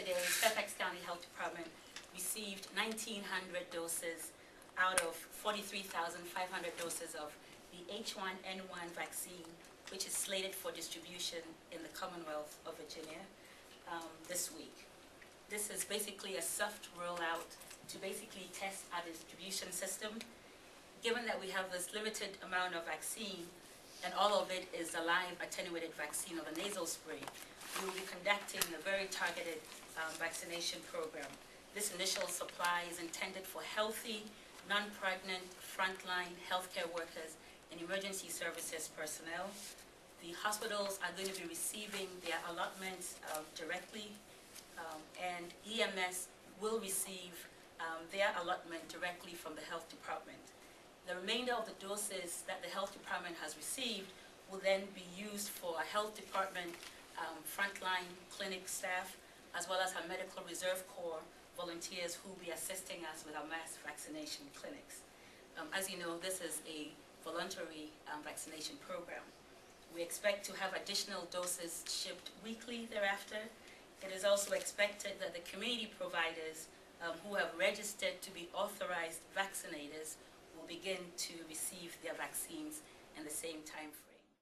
today, Fairfax County Health Department received 1,900 doses out of 43,500 doses of the H1N1 vaccine, which is slated for distribution in the Commonwealth of Virginia this week. This is basically a soft rollout to basically test our distribution system. Given that we have this limited amount of vaccine, and all of it is a live attenuated vaccine or the nasal spray, we will be conducting a very targeted vaccination program. This initial supply is intended for healthy, non-pregnant, frontline healthcare workers and emergency services personnel. The hospitals are going to be receiving their allotments directly, and EMS will receive their allotment directly from the health department. The remainder of the doses that the health department has received will then be used for a health department frontline clinic staff, as well as our medical reserve corps volunteers who will be assisting us with our mass vaccination clinics. As you know, this is a voluntary vaccination program. We expect to have additional doses shipped weekly thereafter. It is also expected that the community providers who have registered to be authorized vaccinators will begin to receive their vaccines in the same time frame.